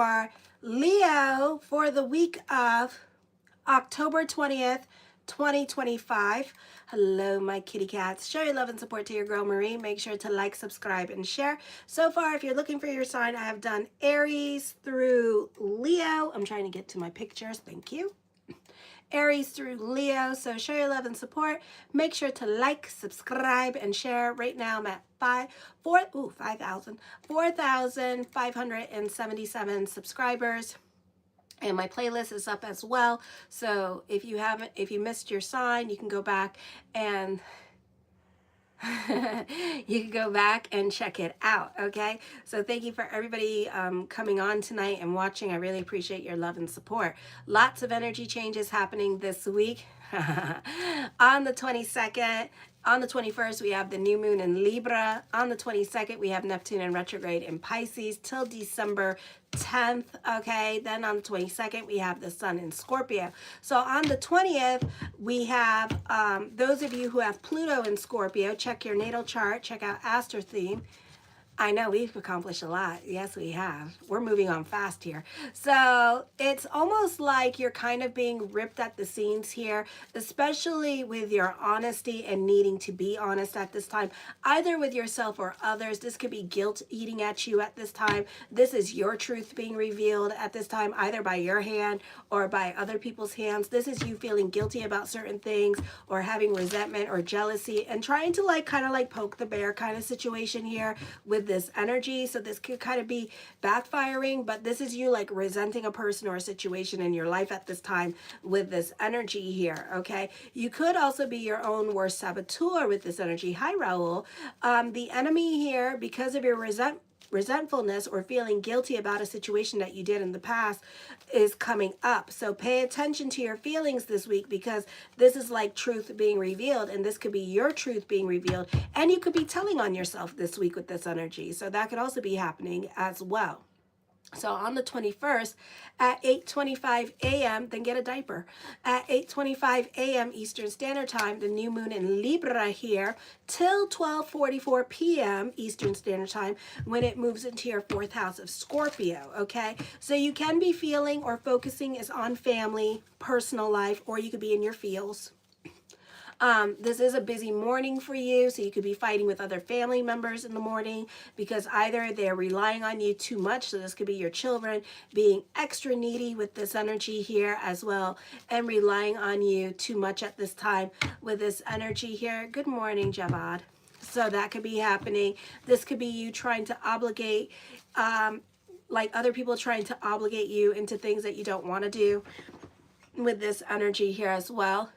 for Leo for the week of October 20th, 2025. Hello, my kitty cats. Show your love and support to your girl Marie. Make sure to like, subscribe, and share. So far, if you're looking for your sign, I have done Aries through Leo. I'm trying to get to my pictures. Thank you. Aries through Leo. So show your love and support. Make sure to like, subscribe, and share. Right now, I'm at 4,577 subscribers. And my playlist is up as well. So if you missed your sign, you can go back and check it out. Okay. So thank you for everybody coming on tonight and watching. I really appreciate your love and support. Lots of energy changes happening this week. On the 22nd, on the 21st, we have the new moon in Libra. On the 22nd, we have Neptune in retrograde in Pisces till December 10th. Okay, then on the 22nd, we have the sun in Scorpio. So on the 20th, we have those of you who have Pluto in Scorpio, check your natal chart, check out Astro Theme. I know we've accomplished a lot. Yes, we have. We're moving on fast here. So it's almost like you're kind of being ripped at the seams here, especially with your honesty and needing to be honest at this time, either with yourself or others. This could be guilt eating at you at this time. This is your truth being revealed at this time, either by your hand or by other people's hands. This is you feeling guilty about certain things or having resentment or jealousy and trying to kind of poke the bear kind of situation here with this energy. So this could kind of be backfiring, but this is you resenting a person or a situation in your life at this time with this energy here. Okay, you could also be your own worst saboteur with this energy. Hi, Raul. The enemy here, because of your resentfulness or feeling guilty about a situation that you did in the past, is coming up. So pay attention to your feelings this week, because this is like truth being revealed, and this could be your truth being revealed, and you could be telling on yourself this week with this energy. So that could also be happening as well. So on the 21st at 8:25 a.m., then get a diaper. At 8:25 a.m. Eastern Standard Time, the new moon in Libra here till 12:44 p.m. Eastern Standard Time, when it moves into your fourth house of Scorpio. Okay, so you can be feeling or focusing is on family, personal life, or you could be in your feels. This is a busy morning for you, so you could be fighting with other family members in the morning because either they're relying on you too much, so this could be your children being extra needy with this energy here as well, and relying on you too much at this time with this energy here. Good morning, Javad. So that could be happening. This could be you trying to obligate, other people trying to obligate you into things that you don't want to do with this energy here as well.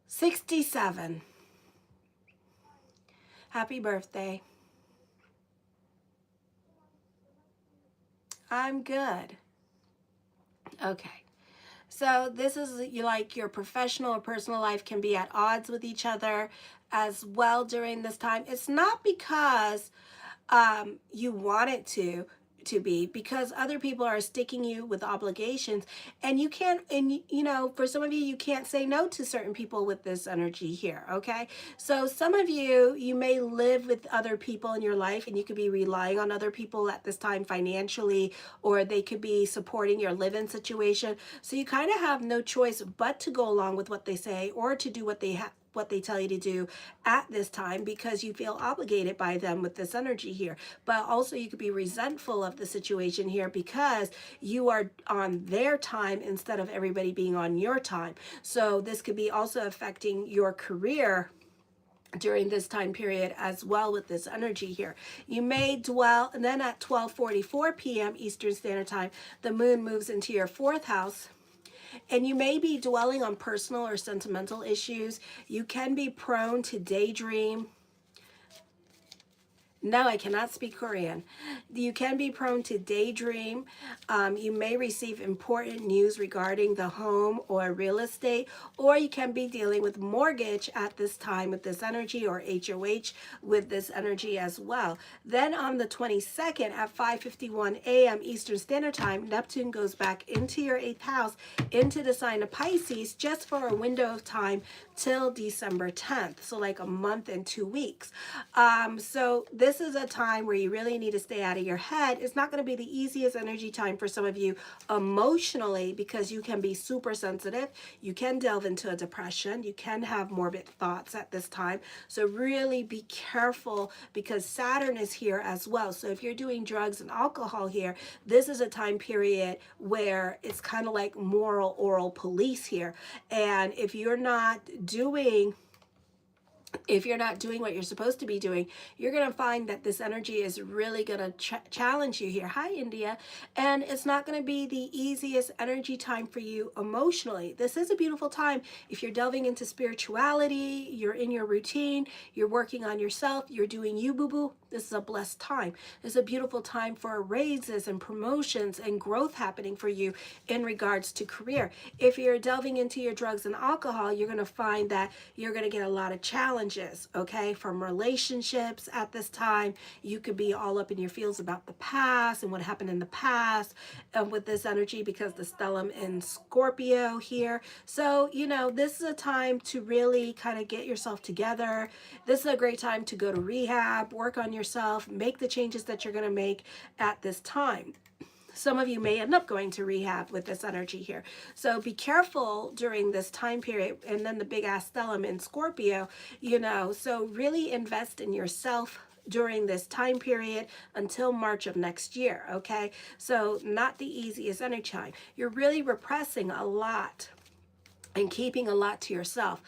67. Happy birthday. I'm good. Okay. So this is your professional or personal life can be at odds with each other as well during this time. It's not because you want it to be, because other people are sticking you with obligations, and you can't, and for some of you can't say no to certain people with this energy here. Okay, so some of you may live with other people in your life, and you could be relying on other people at this time financially, or they could be supporting your live-in situation, so you kind of have no choice but to go along with what they say or to do what they tell you to do at this time, because you feel obligated by them with this energy here. But also you could be resentful of the situation here because you are on their time instead of everybody being on your time. So this could be also affecting your career during this time period as well with this energy here. You may dwell, and then at 12:44 p.m. Eastern Standard Time, the moon moves into your fourth house, and you may be dwelling on personal or sentimental issues. You can be prone to daydream. No, I cannot speak Korean. You can be prone to daydream. You may receive important news regarding the home or real estate, or you can be dealing with mortgage at this time with this energy, or HOH with this energy as well. Then on the 22nd at 5:51 a.m. Eastern Standard Time, Neptune goes back into your 8th house, into the sign of Pisces, just for a window of time till December 10th. So like a month and 2 weeks. So this this is a time where you really need to stay out of your head. It's not going to be the easiest energy time for some of you emotionally, because you can be super sensitive. You can delve into a depression. You can have morbid thoughts at this time. So really be careful, because Saturn is here as well. So if you're doing drugs and alcohol here, this is a time period where it's kind of like moral oral police here. And if you're not doing what you're supposed to be doing, you're going to find that this energy is really going to challenge you here. Hi, India. And it's not going to be the easiest energy time for you emotionally. This is a beautiful time if you're delving into spirituality, you're in your routine, you're working on yourself, you're doing you, boo-boo. This is a blessed time. It's a beautiful time for raises and promotions and growth happening for you in regards to career. If you're delving into your drugs and alcohol, you're going to find that you're going to get a lot of challenges, okay, from relationships at this time. You could be all up in your feels about the past and what happened in the past with this energy, because the stellium in Scorpio here. So, this is a time to really kind of get yourself together. This is a great time to go to rehab, work on yourself, make the changes that you're going to make at this time. Some of you may end up going to rehab with this energy here. So be careful during this time period. And then the big ass stellium in Scorpio, so really invest in yourself during this time period until March of next year, okay? So not the easiest energy time. You're really repressing a lot and keeping a lot to yourself.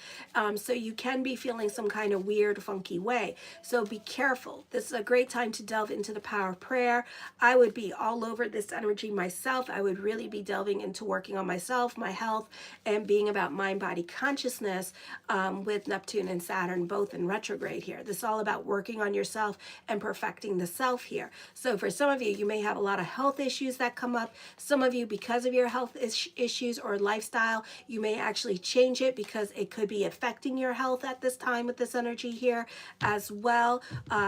So you can be feeling some kind of weird, funky way. So be careful. This is a great time to delve into the power of prayer. I would be all over this energy myself. I would really be delving into working on myself, my health, and being about mind, body, consciousness with Neptune and Saturn both in retrograde here. This is all about working on yourself and perfecting the self here. So for some of you, you may have a lot of health issues that come up. Some of you, because of your health issues or lifestyle, you may actually change it, because it could be affecting your health at this time with this energy here as well.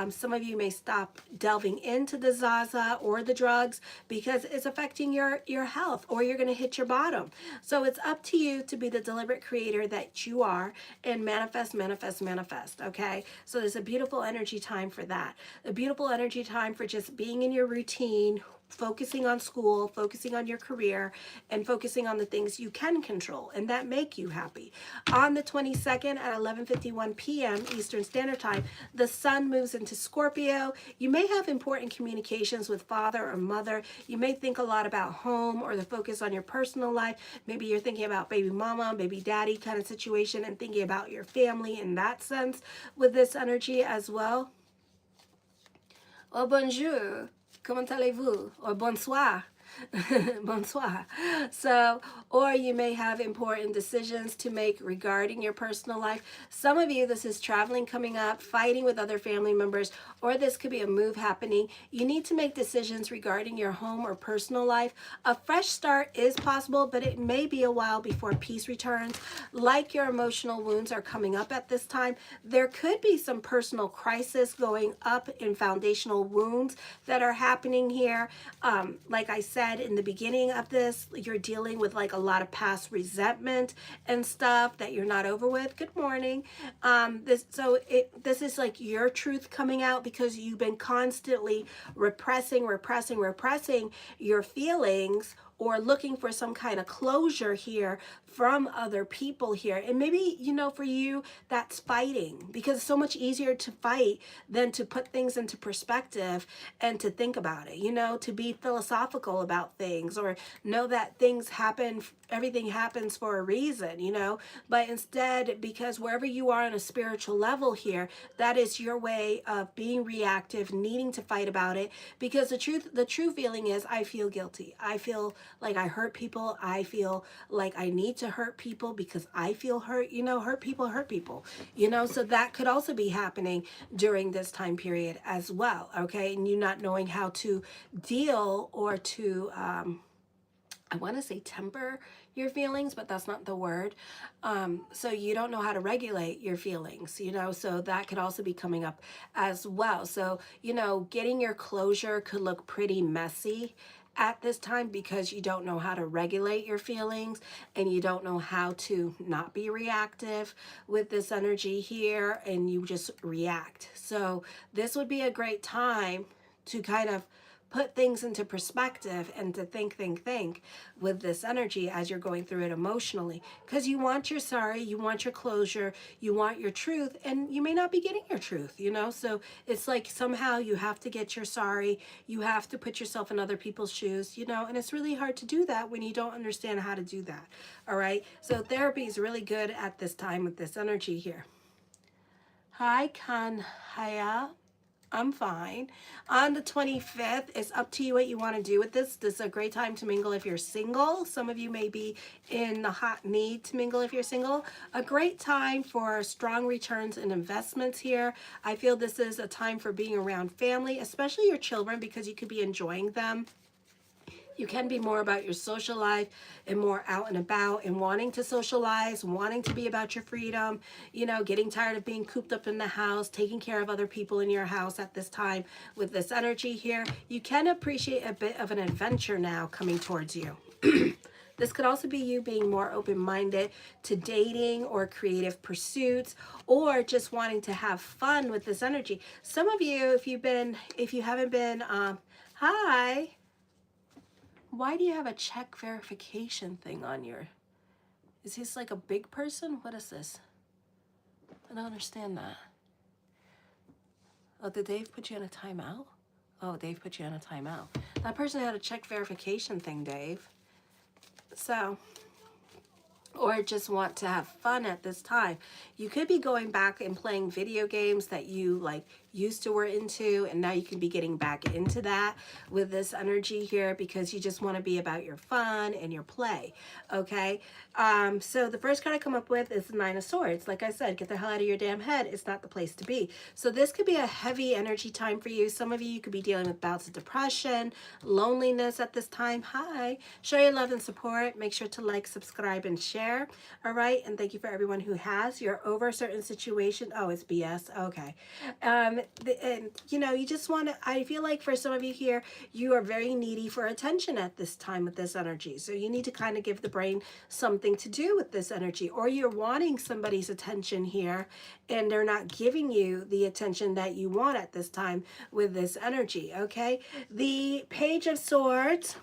Some of you may stop delving into the Zaza or the drugs because it's affecting your health, or you're going to hit your bottom. So it's up to you to be the deliberate creator that you are and manifest, manifest, manifest. Okay. So there's a beautiful energy time for that. A beautiful energy time for just being in your routine, focusing on school, focusing on your career, and focusing on the things you can control and that make you happy. On the 22nd at 11:51 p.m. Eastern Standard Time, the sun moves into Scorpio. You may have important communications with father or mother. You may think a lot about home or the focus on your personal life. Maybe you're thinking about baby mama, baby daddy kind of situation, and thinking about your family in that sense with this energy as well. Oh, bonjour. Comment allez-vous? Or bonsoir. Bonsoir. So, or you may have important decisions to make regarding your personal life. Some of you, this is traveling coming up, fighting with other family members, or this could be a move happening. You need to make decisions regarding your home or personal life. A fresh start is possible, but it may be a while before peace returns. Like your emotional wounds are coming up at this time, there could be some personal crisis going up in foundational wounds that are happening here. Like I said in the beginning of this, you're dealing with like a lot of past resentment and stuff that you're not over with. Good morning. This is like your truth coming out, because you've been constantly repressing your feelings, or looking for some kind of closure here from other people here. And maybe, for you, that's fighting, because it's so much easier to fight than to put things into perspective and to think about it, to be philosophical about things, or know that things happen, everything happens for a reason, but instead, because wherever you are on a spiritual level here, that is your way of being reactive, needing to fight about it, because the true feeling is, I feel guilty. I feel like I hurt people. I feel like I need to hurt people because I feel hurt. Hurt people, so that could also be happening during this time period as well. Okay. And you not knowing how to deal or to, I want to say temper your feelings, but that's not the word. So you don't know how to regulate your feelings, so that could also be coming up as well. So, getting your closure could look pretty messy at this time because you don't know how to regulate your feelings and you don't know how to not be reactive with this energy here, and you just react. So this would be a great time to kind of put things into perspective and to think with this energy as you're going through it emotionally, because you want your sorry, you want your closure, you want your truth, and you may not be getting your truth, you know. So it's like somehow you have to get your sorry, you have to put yourself in other people's shoes, you know, and it's really hard to do that when you don't understand how to do that. All right, so therapy is really good at this time with this energy here. Hi Kanhaya. I'm fine. On the 25th, it's up to you what you want to do with this. This is a great time to mingle if you're single. Some of you may be in the hot need to mingle if you're single. A great time for strong returns and investments here. I feel this is a time for being around family, especially your children, because you could be enjoying them. You can be more about your social life and more out and about and wanting to socialize, wanting to be about your freedom, you know, getting tired of being cooped up in the house, taking care of other people in your house at this time with this energy here. You can appreciate a bit of an adventure now coming towards you. This could also be you being more open-minded to dating or creative pursuits, or just wanting to have fun with this energy. Some of you, if you haven't been, hi. Why do you have a check verification thing on your... Is this like a big person? What is this? I don't understand that. Oh, did Dave put you on a timeout? Oh, Dave put you on a timeout. That person had a check verification thing, Dave. So... or just want to have fun at this time. You could be going back and playing video games that you like used to were into, and now you can be getting back into that with this energy here because you just want to be about your fun and your play. Okay, so the first card I come up with is the Nine of Swords. Like I said, get the hell out of your damn head. It's not the place to be. So this could be a heavy energy time for you. Some of you could be dealing with bouts of depression, loneliness at this time. Hi, show your love and support. Make sure to like, subscribe, and share. All right, and thank you for everyone who has. You're over a certain situation. Oh, it's BS. Okay. And you know, you just want to, I feel like for some of you here, you are very needy for attention at this time with this energy. So you need to kind of give the brain something to do with this energy, or you're wanting somebody's attention here and they're not giving you the attention that you want at this time with this energy. Okay. The Page of Swords.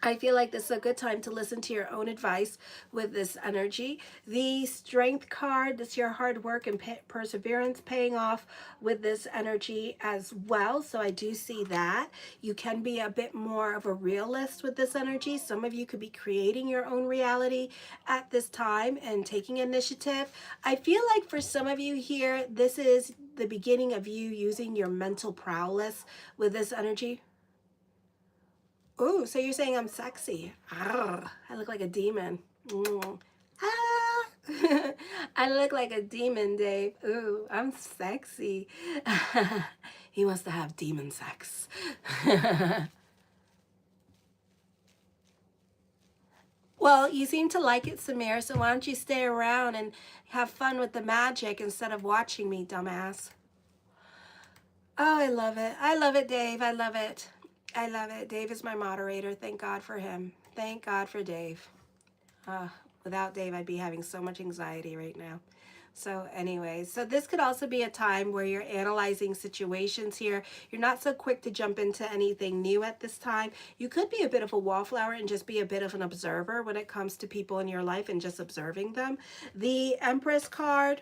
I feel like this is a good time to listen to your own advice with this energy. The Strength card, this is your hard work and perseverance paying off with this energy as well. So I do see that. You can be a bit more of a realist with this energy. Some of you could be creating your own reality at this time and taking initiative. I feel like for some of you here, this is the beginning of you using your mental prowess with this energy. Oh, so you're saying I'm sexy. Arr, I look like a demon. Ah. I look like a demon, Dave. Ooh, I'm sexy. He wants to have demon sex. Well, you seem to like it, Samir, so why don't you stay around and have fun with the magic instead of watching me, dumbass. Oh, I love it. I love it, Dave. I love it. I love it. Dave is my moderator. Thank God for him. Thank God for Dave. Without Dave, I'd be having so much anxiety right now. So anyways, so this could also be a time where you're analyzing situations here. You're not so quick to jump into anything new at this time. You could be a bit of a wallflower and just be a bit of an observer when it comes to people in your life and just observing them. The Empress card.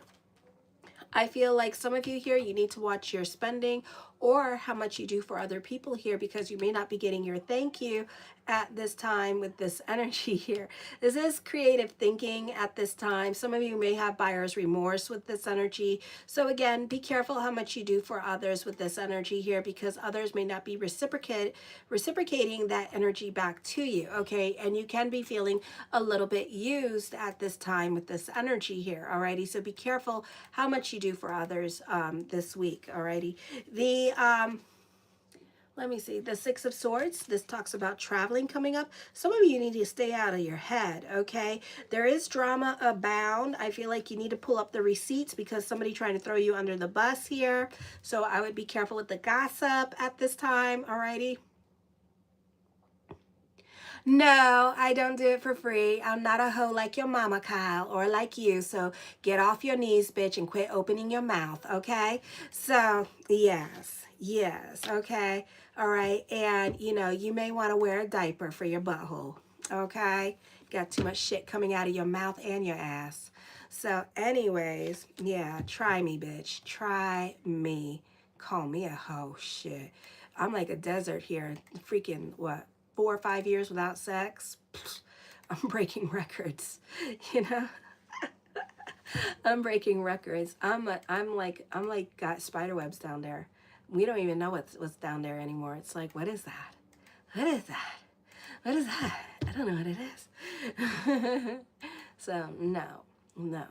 I feel like some of you here, you need to watch your spending or how much you do for other people here, because you may not be getting your thank you at this time with this energy here. This is creative thinking at this time. Some of you may have buyer's remorse with this energy. So again, be careful how much you do for others with this energy here, because others may not be reciprocating that energy back to you, okay? And you can be feeling a little bit used at this time with this energy here, alrighty? So be careful how much you do for others this week, alrighty? The let me see, the Six of Swords, this talks about traveling coming up. Some of you need to stay out of your head, okay? There is drama abound. I feel like you need to pull up the receipts because somebody trying to throw you under the bus here. So I would be careful with the gossip at this time, alrighty? No, I don't do it for free. I'm not a hoe like your mama, Kyle, or like you. So get off your knees, bitch, and quit opening your mouth, okay? So, yes, yes, okay? All right. And, you know, you may want to wear a diaper for your butthole, okay? Got too much shit coming out of your mouth and your ass. So, anyways, yeah, try me, bitch. Try me. Call me a hoe. Shit. I'm like a desert here. Freaking, what? 4 or 5 years without sex. I'm breaking records, you know. I'm breaking records. I'm like got spider webs down there. We don't even know what's down there anymore. It's like, what is that? What is that? What is that? I don't know what it is. So no, no.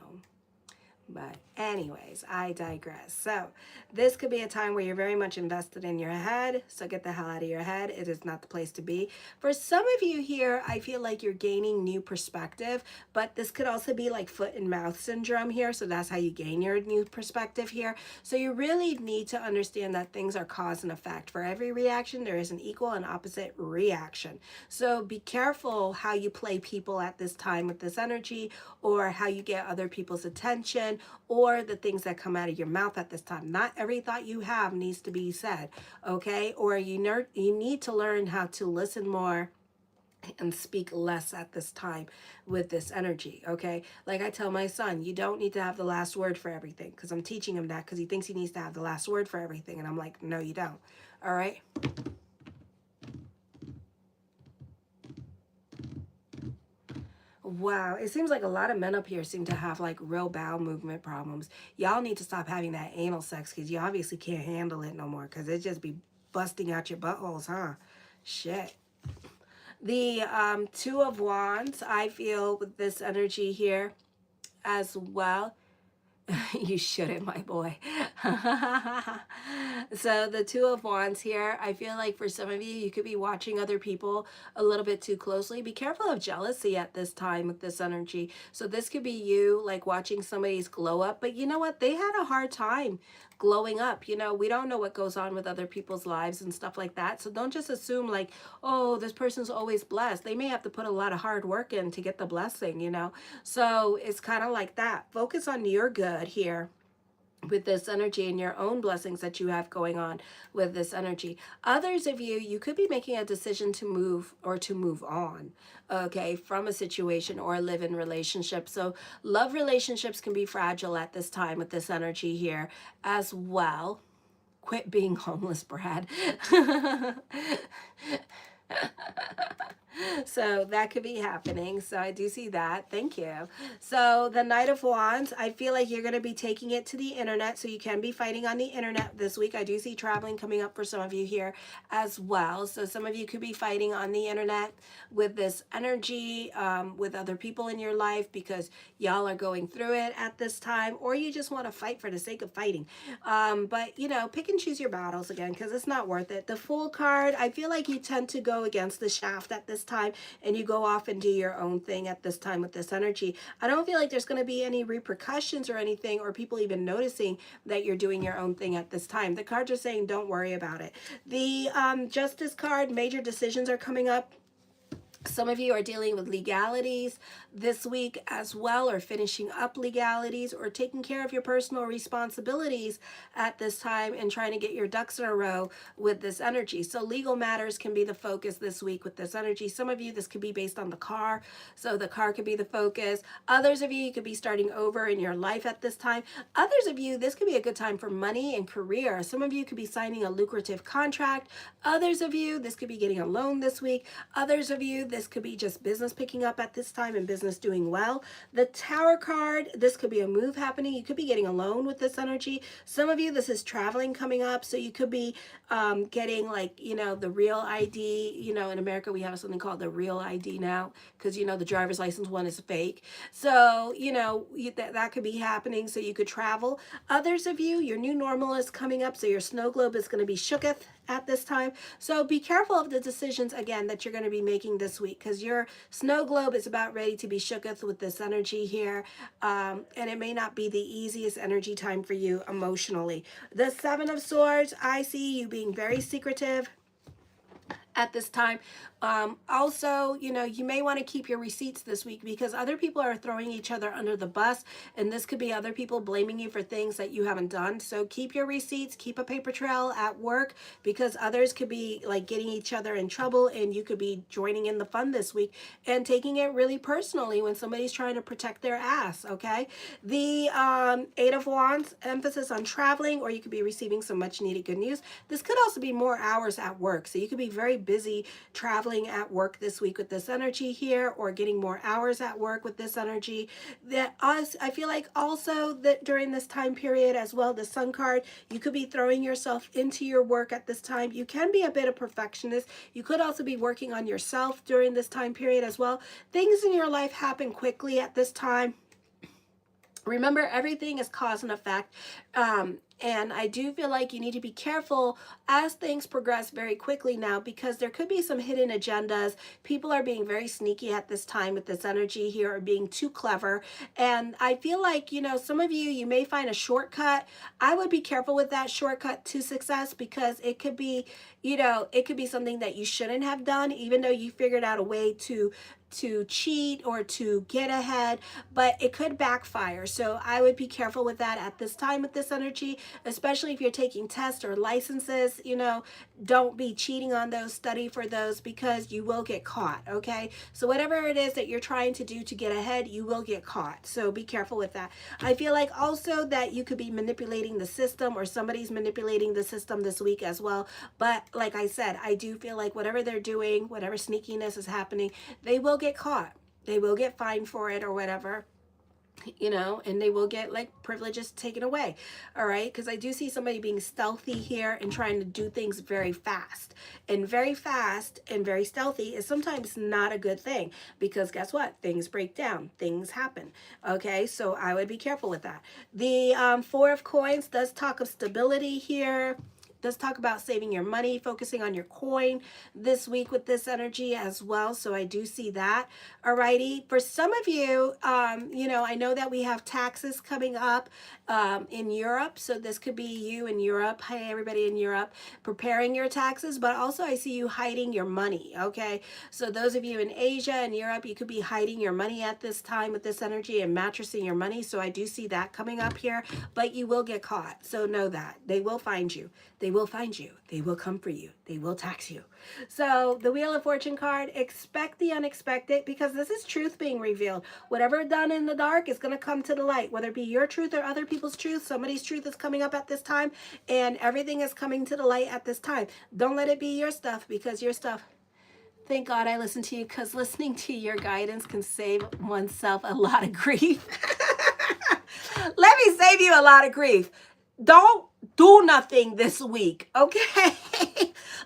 But anyways, I digress. So this could be a time where you're very much invested in your head. So get the hell out of your head. It is not the place to be. For some of you here, I feel like you're gaining new perspective, but this could also be like foot and mouth syndrome here. So that's how you gain your new perspective here. So you really need to understand that things are cause and effect. For every reaction, there is an equal and opposite reaction. So be careful how you play people at this time with this energy, or how you get other people's attention, or the things that come out of your mouth at this time. Not every thought you have needs to be said, okay? Or you need to learn how to listen more and speak less at this time with this energy, okay? Like I tell my son, you don't need to have the last word for everything, because I'm teaching him that because he thinks he needs to have the last word for everything. And I'm like, no, you don't, all right? Wow, it seems like a lot of men up here seem to have like real bowel movement problems. Y'all need to stop having that anal sex because you obviously can't handle it no more, because it just be busting out your buttholes, huh? Shit. The Two of Wands, I feel with this energy here as well. You shouldn't, my boy. So the Two of Wands here, I feel like for some of you, you could be watching other people a little bit too closely. Be careful of jealousy at this time with this energy. So this could be you like watching somebody's glow up, but you know what? They had a hard time glowing up. You know, we don't know what goes on with other people's lives and stuff like that. So don't just assume like, oh, this person's always blessed. They may have to put a lot of hard work in to get the blessing, you know? So it's kind of like that. Focus on your good here with this energy and your own blessings that you have going on with this energy. Others of you, you could be making a decision to move or to move on, okay, from a situation or a live-in relationship. So love relationships can be fragile at this time with this energy here as well. Quit being homeless, Brad. So that could be happening. So I do see that. Thank you. So the Knight of Wands, I feel like you're going to be taking it to the internet. So you can be fighting on the internet this week. I do see traveling coming up for some of you here as well. So some of you could be fighting on the internet with this energy, with other people in your life, because y'all are going through it at this time, or you just want to fight for the sake of fighting. But, you know, pick and choose your battles again, because it's not worth it. The Fool card, I feel like you tend to go against the shaft at this time, and you go off and do your own thing at this time with this energy. I don't feel like there's going to be any repercussions or anything, or people even noticing that you're doing your own thing at this time. The cards are saying don't worry about it. The Justice card, major decisions are coming up. Some of you are dealing with legalities this week as well, or finishing up legalities, or taking care of your personal responsibilities at this time and trying to get your ducks in a row with this energy. So legal matters can be the focus this week with this energy. Some of you, this could be based on the car. So the car could be the focus. Others of you could be starting over in your life at this time. Others of you, this could be a good time for money and career. Some of you could be signing a lucrative contract. Others of you, this could be getting a loan this week. Others of you, this could be just business picking up at this time and business doing well. The Tower card, this could be a move happening. You could be getting a loan with this energy. Some of you, this is traveling coming up. So you could be getting like, you know, the real ID. You know, in America, we have something called the real ID now, because, you know, the driver's license one is fake. So, you know, that could be happening. So you could travel. Others of you, your new normal is coming up. So your snow globe is going to be shooketh at this time. So be careful of the decisions, again, that you're going to be making this week, because your snow globe is about ready to be shooketh with this energy here. And it may not be the easiest energy time for you emotionally. The Seven of Swords, I see you being very secretive at this time. Also, you know, you may want to keep your receipts this week because other people are throwing each other under the bus, and this could be other people blaming you for things that you haven't done. So keep your receipts, keep a paper trail at work, because others could be like getting each other in trouble, and you could be joining in the fun this week and taking it really personally when somebody's trying to protect their ass. Okay, the Eight of Wands, emphasis on traveling, or you could be receiving some much needed good news. This could also be more hours at work, so you could be very busy traveling at work this week with this energy here, or getting more hours at work with this energy. That us, I feel like also that during this time period as well, the Sun card, you could be throwing yourself into your work at this time. You can be a bit of perfectionist. You could also be working on yourself during this time period as well. Things in your life happen quickly at this time. Remember, everything is cause and effect. And I do feel like you need to be careful as things progress very quickly now, because there could be some hidden agendas. People are being very sneaky at this time with this energy here, or being too clever. And I feel like, you know, some of you, you may find a shortcut. I would be careful with that shortcut to success, because it could be, you know, it could be something that you shouldn't have done, even though you figured out a way to cheat or to get ahead, but it could backfire. So I would be careful with that at this time with this energy, especially if you're taking tests or licenses. You know, don't be cheating on those, study for those, because you will get caught. Okay, so whatever it is that you're trying to do to get ahead, you will get caught, so be careful with that. I feel like also that you could be manipulating the system, or somebody's manipulating the system this week as well. But like I said, I do feel like whatever they're doing, whatever sneakiness is happening, they will get caught. They will get fined for it or whatever, you know, and they will get like privileges taken away. All right, because I do see somebody being stealthy here and trying to do things very fast. And very fast and very stealthy is sometimes not a good thing, because guess what? Things break down, things happen. Okay, so I would be careful with that. The Four of Coins does talk of stability here. Does talk about saving your money, focusing on your coin this week with this energy as well. So I do see that. Alrighty. For some of you, you know, I know that we have taxes coming up in Europe. So this could be you in Europe. Hi, everybody in Europe, preparing your taxes, but also I see you hiding your money. Okay. So those of you in Asia and Europe, you could be hiding your money at this time with this energy and mattressing your money. So I do see that coming up here, but you will get caught. So know that they will find you. They will find you. They will come for you. They will tax you. So the Wheel of Fortune card, expect the unexpected, because this is truth being revealed. Whatever done in the dark is going to come to the light, whether it be your truth or other people's truth. Somebody's truth is coming up at this time, and everything is coming to the light at this time. Don't let it be your stuff, because your stuff, thank God I listen to you, because listening to your guidance can save oneself a lot of grief. Let me save you a lot of grief. Don't do nothing this week, okay?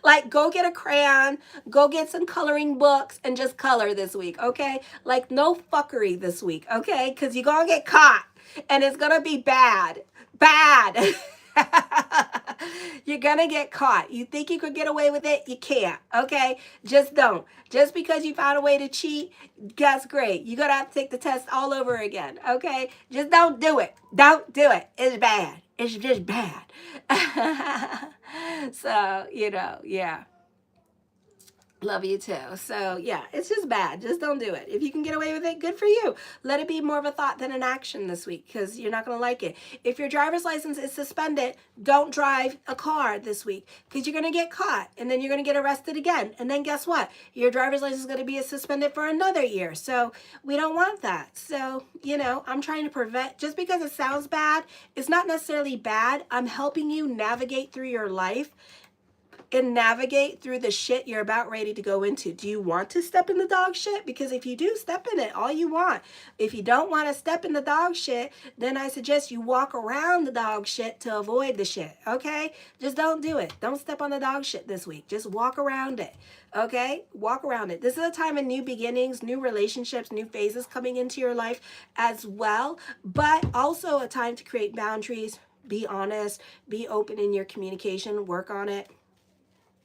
Like, go get a crayon, go get some coloring books, and just color this week, okay? Like, no fuckery this week, okay? Because you're going to get caught, and it's going to be bad. Bad. You're going to get caught. You think you could get away with it? You can't, okay? Just don't. Just because you found a way to cheat, that's great. You're going to have to take the test all over again, okay? Just don't do it. Don't do it. It's bad. It's just bad. So, you know, yeah. Love you too. So yeah, it's just bad. Just don't do it. If you can get away with it, good for you. Let it be more of a thought than an action this week, because you're not going to like it. If your driver's license is suspended, don't drive a car this week, because you're going to get caught, and then you're going to get arrested again. And then guess what? Your driver's license is going to be suspended for another year. So we don't want that. So, you know, I'm trying to prevent, just because it sounds bad, it's not necessarily bad. I'm helping you navigate through your life and navigate through the shit you're about ready to go into. Do you want to step in the dog shit? Because if you do, step in it all you want. If you don't want to step in the dog shit, then I suggest you walk around the dog shit to avoid the shit, okay? Just don't do it. Don't step on the dog shit this week. Just walk around it, okay? Walk around it. This is a time of new beginnings, new relationships, new phases coming into your life as well, but also a time to create boundaries, be honest, be open in your communication, work on it.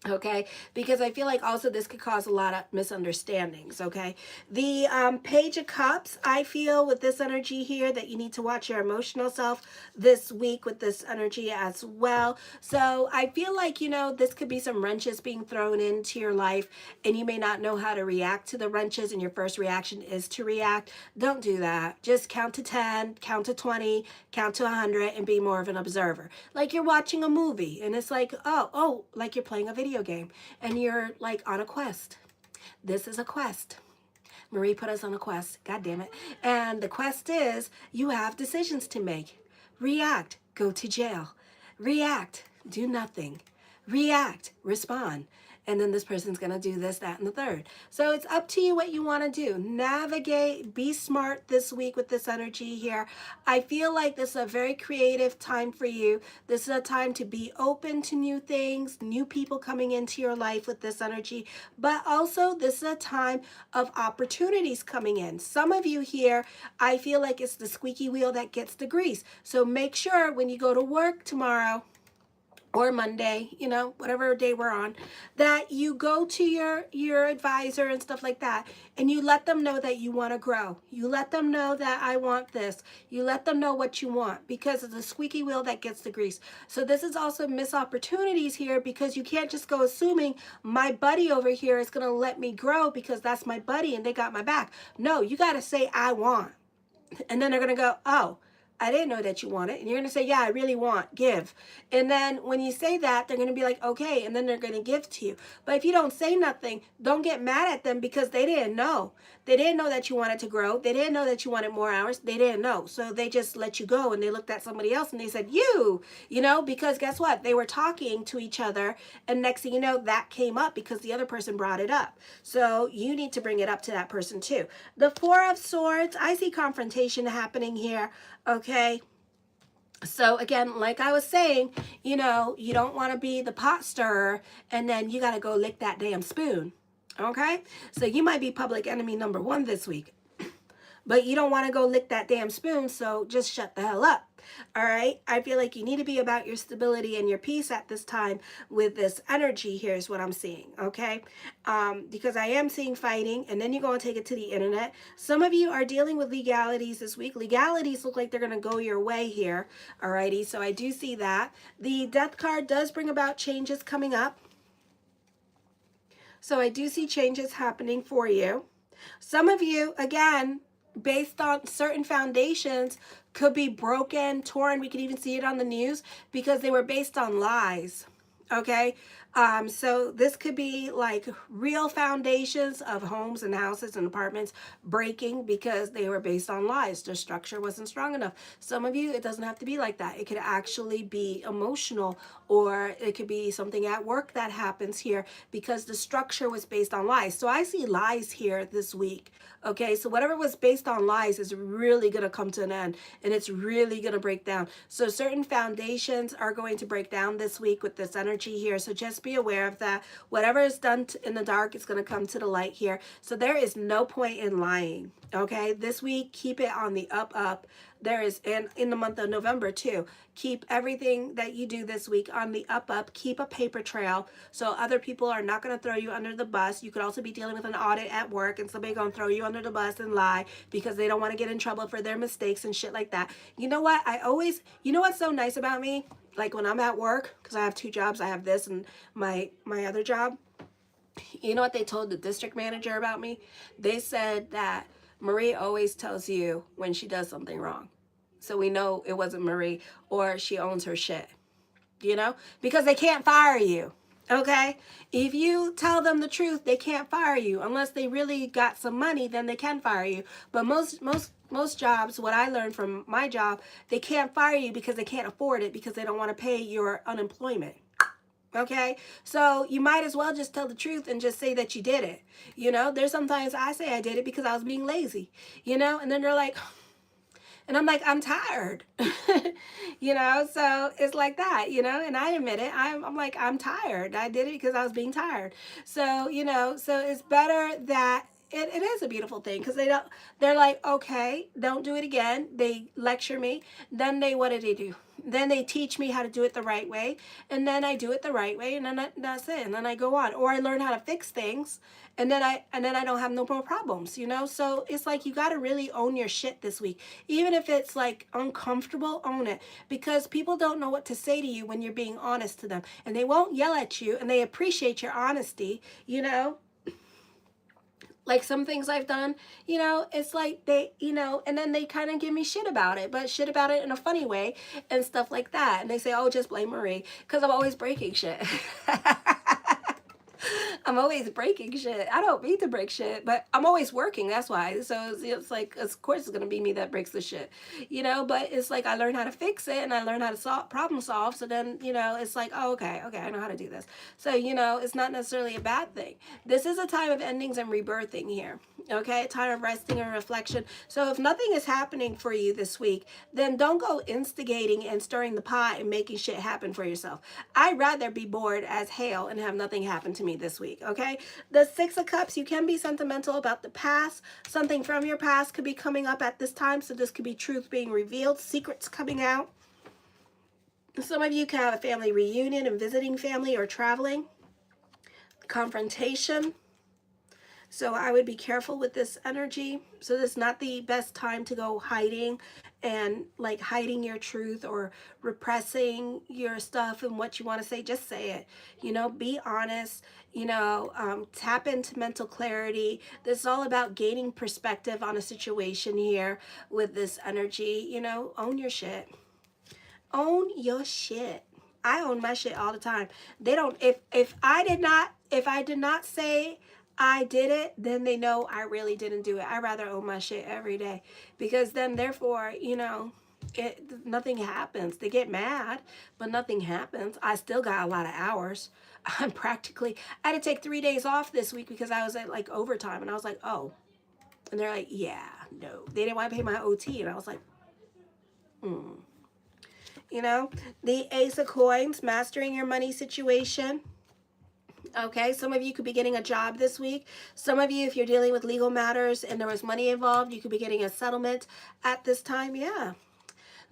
Okay, because I feel like also this could cause a lot of misunderstandings. Okay, the Page of Cups, I feel with this energy here that you need to watch your emotional self this week with this energy as well. So I feel like, you know, this could be some wrenches being thrown into your life, and you may not know how to react to the wrenches, and your first reaction is to react. Don't do that. Just count to 10, count to 20, count to 100, and be more of an observer. Like you're watching a movie and it's like, oh, like you're playing a video game and you're like on a quest. This is a quest. Marie put us on a quest. God damn it. And the quest is you have decisions to make. React, go to jail. React, do nothing. React, respond. And then this person's going to do this, that, and the third. So it's up to you what you want to do. Navigate, be smart this week with this energy here. I feel like this is a very creative time for you. This is a time to be open to new things, new people coming into your life with this energy. But also, this is a time of opportunities coming in. Some of you here, I feel like it's the squeaky wheel that gets the grease. So make sure when you go to work tomorrow, or Monday, you know, whatever day we're on, that you go to your advisor and stuff like that, and you let them know that you want to grow. You let them know that I want this. You let them know what you want, because it's the squeaky wheel that gets the grease. So this is also missed opportunities here, because you can't just go assuming my buddy over here is going to let me grow because that's my buddy and they got my back. No, you got to say I want. And then they're going to go, oh, I didn't know that you want it. And you're going to say, yeah, I really want, give. And then when you say that, they're going to be like, okay. And then they're going to give to you. But if you don't say nothing, don't get mad at them, because they didn't know. They didn't know that you wanted to grow. They didn't know that you wanted more hours. They didn't know. So they just let you go, and they looked at somebody else and they said, you know, because guess what? They were talking to each other, and next thing you know, that came up because the other person brought it up. So you need to bring it up to that person too. The Four of Swords, I see confrontation happening here. Okay. So again, like I was saying, you know, you don't want to be the pot stirrer and then you got to go lick that damn spoon. Okay. So you might be public enemy number one this week, but you don't want to go lick that damn spoon. So just shut the hell up. All right. I feel like you need to be about your stability and your peace at this time with this energy here is what I'm seeing. Okay. Because I am seeing fighting, and then you're going to take it to the internet. Some of you are dealing with legalities this week. Legalities look like they're going to go your way here. All righty. So I do see that. The Death card does bring about changes coming up. So I do see changes happening for you. Some of you, again, based on certain foundations, could be broken, torn. We could even see it on the news because they were based on lies. Okay. So this could be like real foundations of homes and houses and apartments breaking because they were based on lies. The structure wasn't strong enough. Some of you, it doesn't have to be like that. It could actually be emotional, or it could be something at work that happens here because the structure was based on lies. So I see lies here this week. Okay, so whatever was based on lies is really going to come to an end, and it's really going to break down. So certain foundations are going to break down this week with this energy here. So just be aware of that. Whatever is done in the dark is going to come to the light here. So there is no point in lying. Okay, this week, keep it on the up. There is, and in the month of November too, keep everything that you do this week on the up. Keep a paper trail so other people are not going to throw you under the bus. You could also be dealing with an audit at work and somebody going to throw you under the bus and lie because they don't want to get in trouble for their mistakes and shit like that. You know what? You know what's so nice about me? Like when I'm at work, because I have two jobs, I have this and my other job. You know what they told the district manager about me? They said that Marie always tells you when she does something wrong. So we know it wasn't Marie, or she owns her shit, you know, because they can't fire you. Okay. If you tell them the truth, they can't fire you unless they really got some money, then they can fire you. But most jobs, what I learned from my job, they can't fire you because they can't afford it because they don't want to pay your unemployment. Okay, so you might as well just tell the truth and just say that you did it. You know, there's sometimes I say I did it because I was being lazy, you know, and then they're like, and I'm like, I'm tired, you know, so it's like that, you know, and I admit it. I'm like, I'm tired. I did it because I was being tired. So, you know, so it's better that it is a beautiful thing because they're like, okay, don't do it again. They lecture me. Then what do they do? Then they teach me how to do it the right way, and then I do it the right way, and then that's it. And then I go on, or I learn how to fix things, and then I don't have no more problems, you know. So it's like you got to really own your shit this week, even if it's like uncomfortable. Own it, because people don't know what to say to you when you're being honest to them, and they won't yell at you, and they appreciate your honesty, you know. Like some things I've done, you know, it's like they, you know, and then they kind of give me shit about it, but shit about it in a funny way and stuff like that. And they say, oh, just blame Marie, because I'm always breaking shit. I'm always breaking shit. I don't mean to break shit, but I'm always working. That's why. So it's like, of course, it's going to be me that breaks the shit, you know, but it's like I learned how to fix it and I learned how to problem solve. So then, you know, it's like, oh, okay, I know how to do this. So, you know, it's not necessarily a bad thing. This is a time of endings and rebirthing here. Okay, time of resting and reflection. So if nothing is happening for you this week, then don't go instigating and stirring the pot and making shit happen for yourself. I'd rather be bored as hell and have nothing happen to me this week. Okay, the Six of Cups, you can be sentimental about the past. Something from your past could be coming up at this time. So this could be truth being revealed, secrets coming out. Some of you can have a family reunion and visiting family or traveling. Confrontation. So I would be careful with this energy. So this is not the best time to go hiding and like hiding your truth or repressing your stuff and what you want to say. Just say it, you know, be honest, you know, tap into mental clarity. This is all about gaining perspective on a situation here with this energy, you know, own your shit. Own your shit. I own my shit all the time. They don't, if I did not say I did it, then they know I really didn't do it. I rather own my shit every day, because then therefore, you know, nothing happens. They get mad, but nothing happens. I still got a lot of hours. I had to take 3 days off this week because I was at like overtime, and I was like, oh, and they're like, yeah, no, they didn't want to pay my OT, and I was like, you know, the Ace of Coins, mastering your money situation. Okay, some of you could be getting a job this week. Some of you, if you're dealing with legal matters and there was money involved, you could be getting a settlement at this time. Yeah.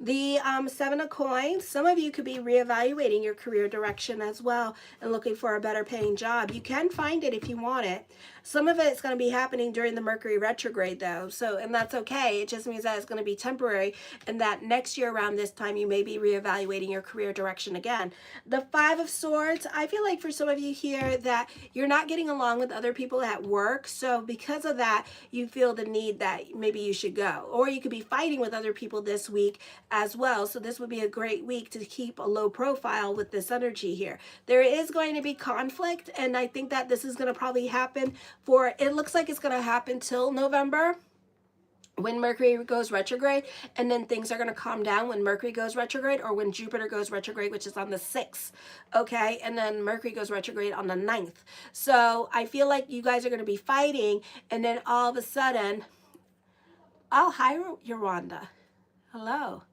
The Seven of Coins, some of you could be reevaluating your career direction as well and looking for a better paying job. You can find it if you want it. Some of it's going to be happening during the Mercury retrograde though. So, and that's okay. It just means that it's going to be temporary and that next year around this time, you may be reevaluating your career direction again. The Five of Swords, I feel like for some of you here that you're not getting along with other people at work. So because of that, you feel the need that maybe you should go, or you could be fighting with other people this week as well. So this would be a great week to keep a low profile with this energy here. There is going to be conflict, and I think that this is going to probably happen it looks like it's going to happen till November when Mercury goes retrograde, and then things are going to calm down when Mercury goes retrograde, or when Jupiter goes retrograde, which is on the 6th, okay, and then Mercury goes retrograde on the 9th. So I feel like you guys are going to be fighting, and then all of a sudden, oh, hi, Yolanda. Hello.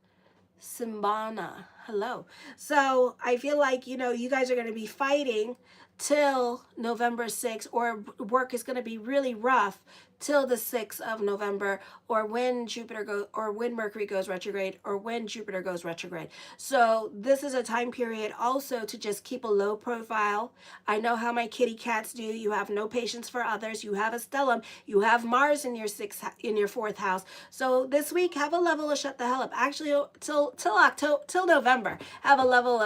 Simbana. Hello. So I feel like, you know, you guys are going to be fighting till November 6th, or work is going to be really rough till the 6th of November, or when when Mercury goes retrograde, or when Jupiter goes retrograde. So this is a time period also to just keep a low profile. I know how my kitty cats do. You have no patience for others. You have a stellium. You have Mars in your 4th house. So this week, have a level of shut the hell up. Actually, till October, till November, have a level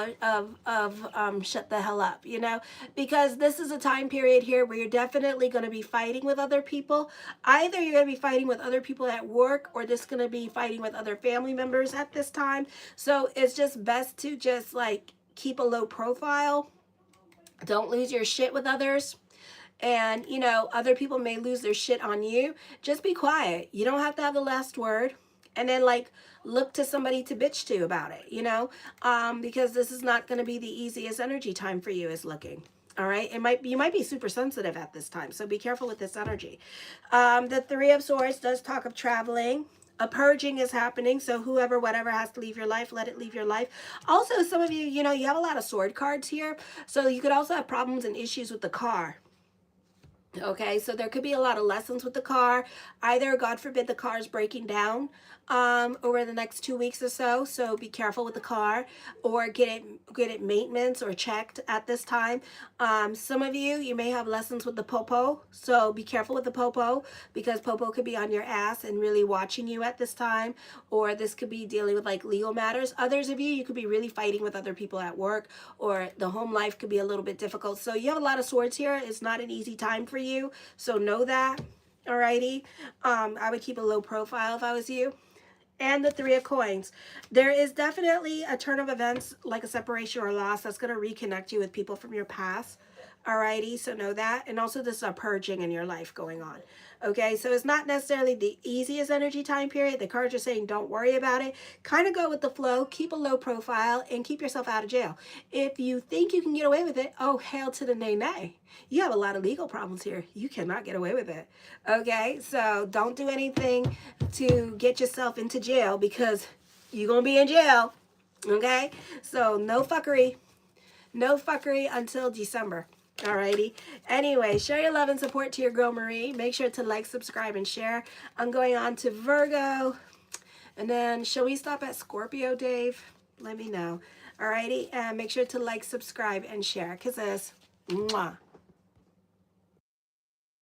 of shut the hell up, you know, because this is a time period here where you're definitely going to be fighting with other people. Either you're going to be fighting with other people at work, or this is going to be fighting with other family members at this time. So it's just best to just like keep a low profile. Don't lose your shit with others. And, you know, other people may lose their shit on you. Just be quiet. You don't have to have the last word. And then like look to somebody to bitch to about it, you know, because this is not going to be the easiest energy time for you is looking. All right. You might be super sensitive at this time. So be careful with this energy. The Three of Swords does talk of traveling. A purging is happening. So whoever, whatever has to leave your life, let it leave your life. Also, some of you, you know, you have a lot of sword cards here. So you could also have problems and issues with the car. Okay, so there could be a lot of lessons with the car. Either, God forbid, the car is breaking down over the next 2 weeks or so. So be careful with the car, or get it maintenance or checked at this time. Some of you may have lessons with the popo. So be careful with the popo, because popo could be on your ass and really watching you at this time. Or this could be dealing with like legal matters. Others of you could be really fighting with other people at work, or the home life could be a little bit difficult. So you have a lot of swords here. It's not an easy time for you, so know that. Alrighty. I would keep a low profile if I was you. And the Three of Coins. There is definitely a turn of events, like a separation or loss, that's going to reconnect you with people from your past. Alrighty, so know that. And also, this is a purging in your life going on. Okay, so it's not necessarily the easiest energy time period. The cards are saying don't worry about it. Kind of go with the flow, keep a low profile, and keep yourself out of jail. If you think you can get away with it, oh, hail to the nay nay. You have a lot of legal problems here. You cannot get away with it. Okay, so don't do anything to get yourself into jail, because you're going to be in jail. Okay, so no fuckery. No fuckery until December. Alrighty. Anyway, share your love and support to your girl Marie. Make sure to like, subscribe, and share. I'm going on to Virgo. And then, shall we stop at Scorpio, Dave? Let me know. Alrighty. And make sure to like, subscribe, and share. Kisses. Mwah.